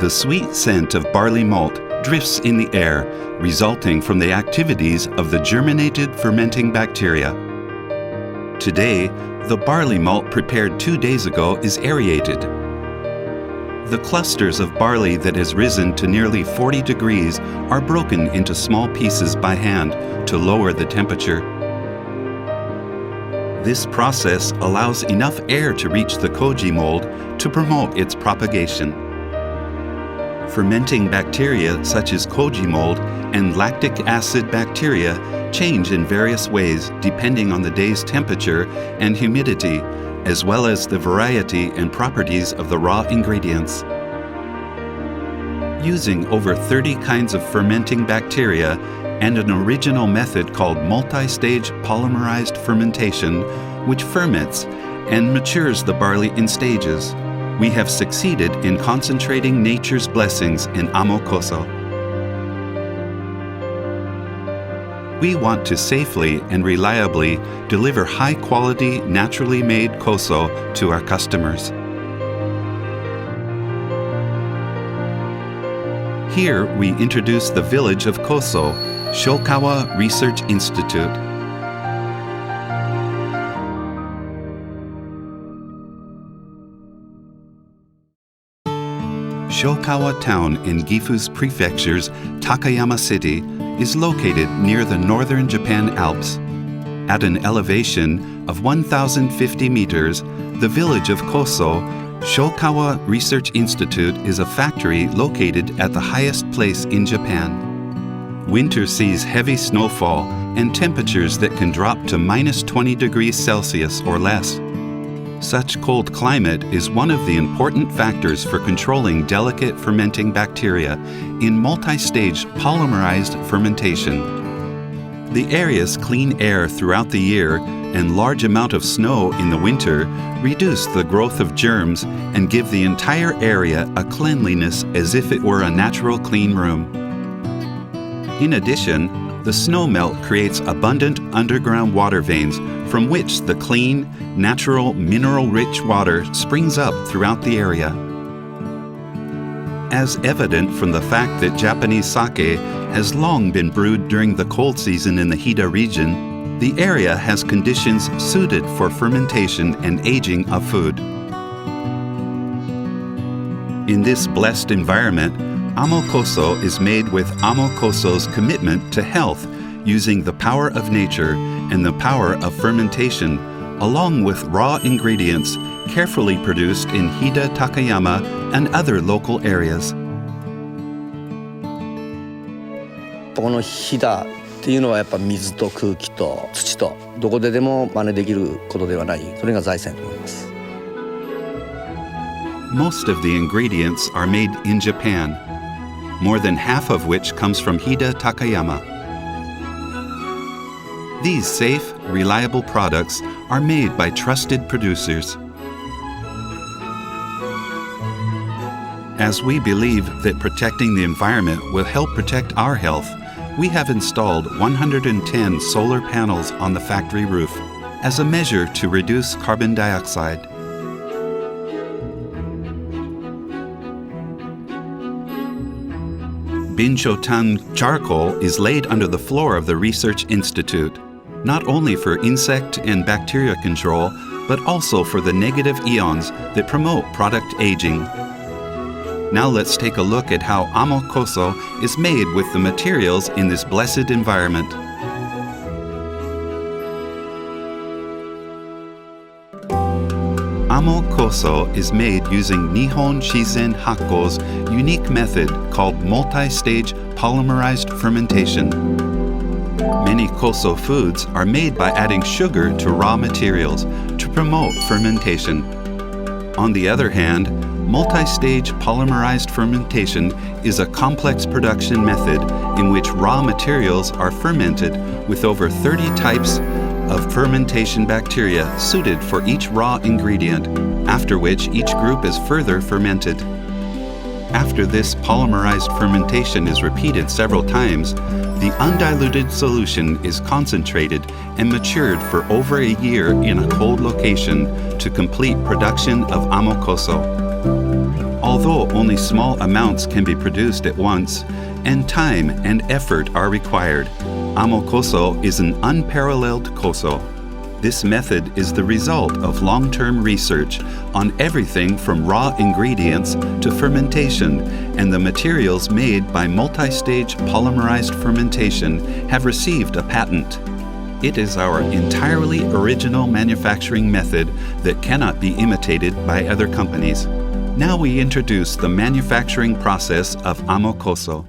The sweet scent of barley malt drifts in the air, resulting from the activities of the germinated fermenting bacteria. Today, the barley malt prepared 2 days ago is aerated. The clusters of barley that has risen to nearly 40 degrees are broken into small pieces by hand to lower the temperature. This process allows enough air to reach the koji mold to promote its propagation. Fermenting bacteria such as koji mold and lactic acid bacteria change in various ways depending on the day's temperature and humidity, as well as the variety and properties of the raw ingredients. Using over 30 kinds of fermenting bacteria and an original method called multi-stage polymerized fermentation, which ferments and matures the barley in stages, we have succeeded in concentrating nature's blessings in Amo Koso. We want to safely and reliably deliver high-quality, naturally made koso to our customers. Here we introduce the village of Koso, Shokawa Research Institute. Shokawa Town in Gifu's prefecture's Takayama City is located near the northern Japan Alps. At an elevation of 1,050 meters, the village of Koso, Shokawa Research Institute is a factory located at the highest place in Japan. Winter sees heavy snowfall and temperatures that can drop to minus 20 degrees Celsius or less. Such cold climate is one of the important factors for controlling delicate fermenting bacteria in multi-stage polymerized fermentation. The area's clean air throughout the year and large amount of snow in the winter reduce the growth of germs and give the entire area a cleanliness as if it were a natural clean room. In addition, the snow melt creates abundant underground water veins from which the clean, natural, mineral-rich water springs up throughout the area. As evident from the fact that Japanese sake has long been brewed during the cold season in the Hida region, the area has conditions suited for fermentation and aging of food. In this blessed environment, Amo Koso is made with Amo Koso's commitment to health using the power of nature and the power of fermentation, along with raw ingredients carefully produced in Hida Takayama and other local areas. このヒダっていうのはやっぱ水と空気と土とどこででも真似できることではない。それが財産だと思います。Most of the ingredients are made in Japan, more than half of which comes from Hida Takayama. These safe, reliable products are made by trusted producers. As we believe that protecting the environment will help protect our health, we have installed 110 solar panels on the factory roof as a measure to reduce carbon dioxide. Binchotan charcoal is laid under the floor of the Research Institute, not only for insect and bacteria control, but also for the negative ions that promote product aging. Now let's take a look at how Amo Koso is made with the materials in this blessed environment. Amo Koso is made using Nihon Shizen Hakko's unique method called multi-stage polymerized fermentation. Many koso foods are made by adding sugar to raw materials to promote fermentation. On the other hand, multi-stage polymerized fermentation is a complex production method in which raw materials are fermented with over 30 types of fermentation bacteria suited for each raw ingredient, after which each group is further fermented. After this polymerized fermentation is repeated several times, the undiluted solution is concentrated and matured for over a year in a cold location to complete production of Amo Koso. although only small amounts can be produced at once, and time and effort are required. Amo Koso is an unparalleled koso. This method is the result of long-term research on everything from raw ingredients to fermentation, and the materials made by multi-stage polymerized fermentation have received a patent. It is our entirely original manufacturing method that cannot be imitated by other companies. Now we introduce the manufacturing process of Amo Koso.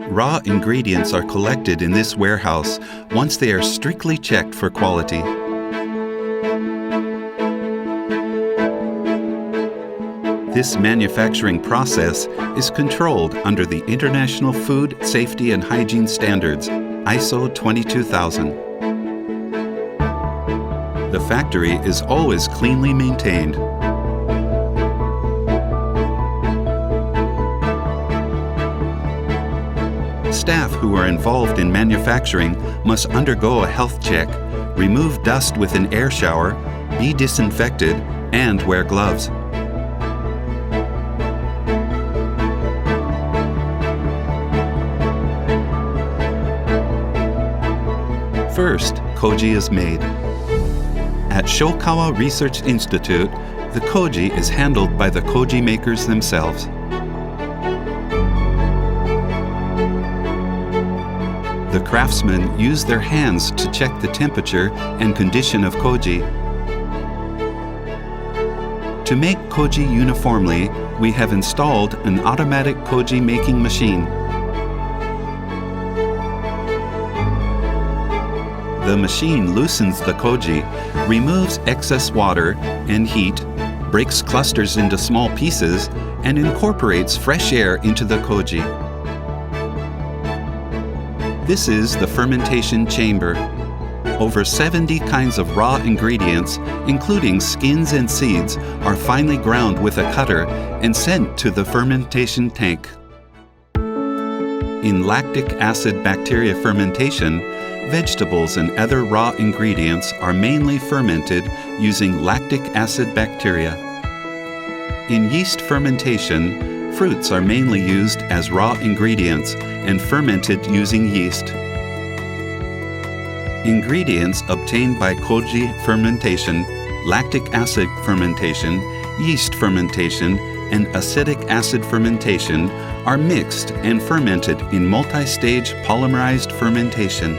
Raw ingredients are collected in this warehouse once they are strictly checked for quality. This manufacturing process is controlled under the International Food Safety and Hygiene Standards, ISO 22000. The factory is always cleanly maintained. Staff who are involved in manufacturing must undergo a health check, remove dust with an air shower, be disinfected, and wear gloves. First, koji is made. At Shokawa Research Institute, the koji is handled by the koji makers themselves. The craftsmen use their hands to check the temperature and condition of koji. To make koji uniformly, we have installed an automatic koji making machine. The machine loosens the koji, removes excess water and heat, breaks clusters into small pieces, and incorporates fresh air into the koji. This is the fermentation chamber. Over 70 kinds of raw ingredients, including skins and seeds, are finely ground with a cutter and sent to the fermentation tank. In lactic acid bacteria fermentation, vegetables and other raw ingredients are mainly fermented using lactic acid bacteria. In yeast fermentation, fruits are mainly used as raw ingredients and fermented using yeast. Ingredients obtained by koji fermentation, lactic acid fermentation, yeast fermentation, and acetic acid fermentation are mixed and fermented in multi-stage polymerized fermentation.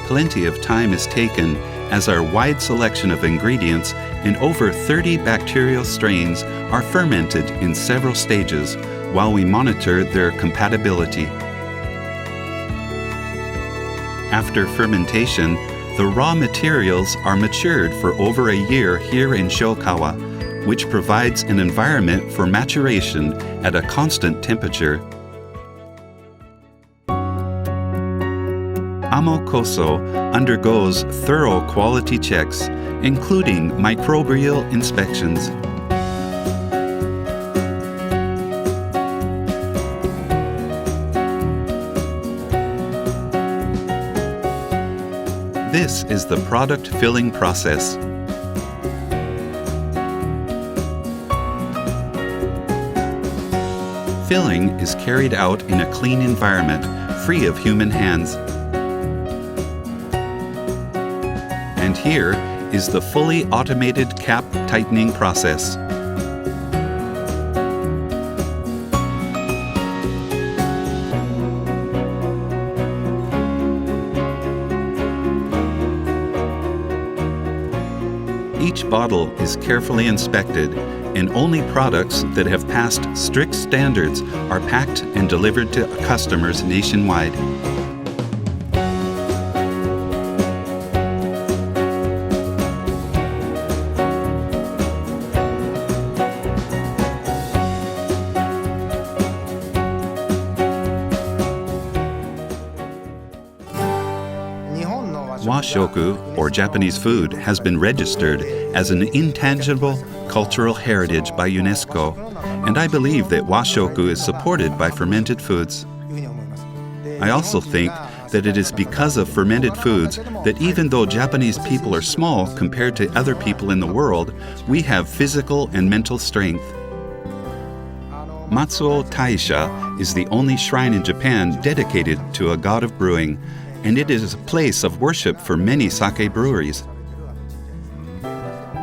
Plenty of time is taken as our wide selection of ingredients and over 30 bacterial strains are fermented in several stages while we monitor their compatibility. After fermentation, the raw materials are matured for over a year here in Shokawa, which provides an environment for maturation at a constant temperature. Amo Koso undergoes thorough quality checks, including microbial inspections. This is the product filling process. Filling is carried out in a clean environment, free of human hands. And here is the fully automated cap tightening process. Each bottle is carefully inspected, and only products that have passed strict standards are packed and delivered to customers nationwide. Washoku, or Japanese food, has been registered as an intangible cultural heritage by UNESCO, and I believe that washoku is supported by fermented foods. I also think that it is because of fermented foods that even though Japanese people are small compared to other people in the world, we have physical and mental strength. Matsuo Taisha is the only shrine in Japan dedicated to a god of brewing, and it is a place of worship for many sake breweries.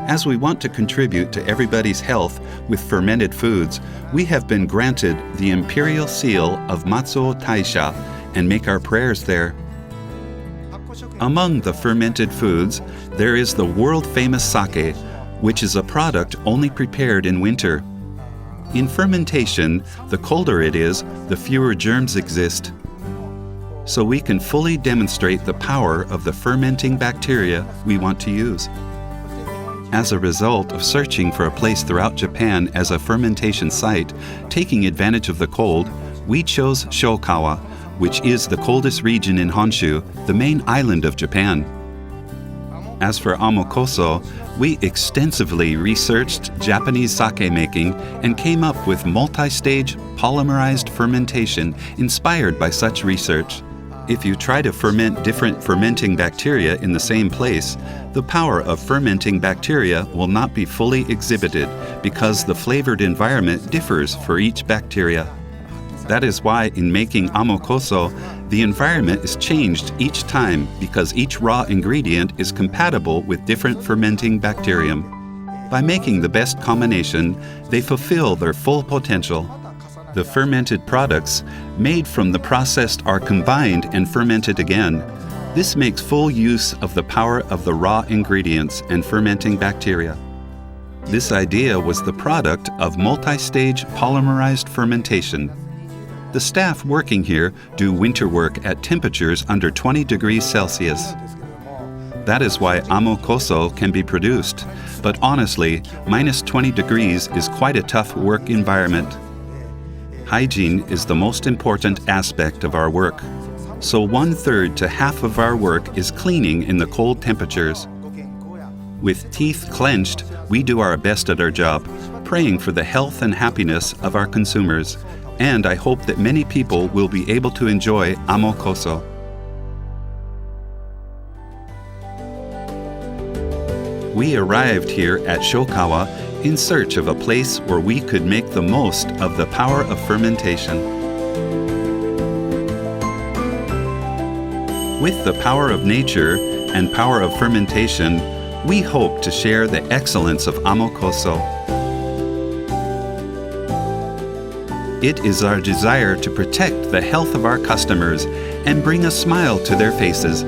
As we want to contribute to everybody's health with fermented foods, we have been granted the imperial seal of Matsuo Taisha and make our prayers there. Among the fermented foods, there is the world-famous sake, which is a product only prepared in winter. In fermentation, the colder it is, the fewer germs exist. So we can fully demonstrate the power of the fermenting bacteria we want to use. As a result of searching for a place throughout Japan as a fermentation site, taking advantage of the cold, we chose Shokawa, which is the coldest region in Honshu, the main island of Japan. As for Amo Koso, we extensively researched Japanese sake making and came up with multi-stage polymerized fermentation inspired by such research. If you try to ferment different fermenting bacteria in the same place, the power of fermenting bacteria will not be fully exhibited because the flavored environment differs for each bacteria. That is why in making Amo Koso, the environment is changed each time because each raw ingredient is compatible with different fermenting bacterium. By making the best combination, they fulfill their full potential. The fermented products made from the processed are combined and fermented again. This makes full use of the power of the raw ingredients and fermenting bacteria. This idea was the product of multi-stage polymerized fermentation. The staff working here do winter work at temperatures under 20 degrees Celsius. That is why Amo Koso can be produced, but honestly, minus 20 degrees is quite a tough work environment. Hygiene is the most important aspect of our work, so 1/3 to half of our work is cleaning in the cold temperatures. With teeth clenched, we do our best at our job, praying for the health and happiness of our consumers, and I hope that many people will be able to enjoy Amo Koso. We arrived here at Shokawa in search of a place where we could make the most of the power of fermentation. With the power of nature and power of fermentation, we hope to share the excellence of Amo Koso. It is our desire to protect the health of our customers and bring a smile to their faces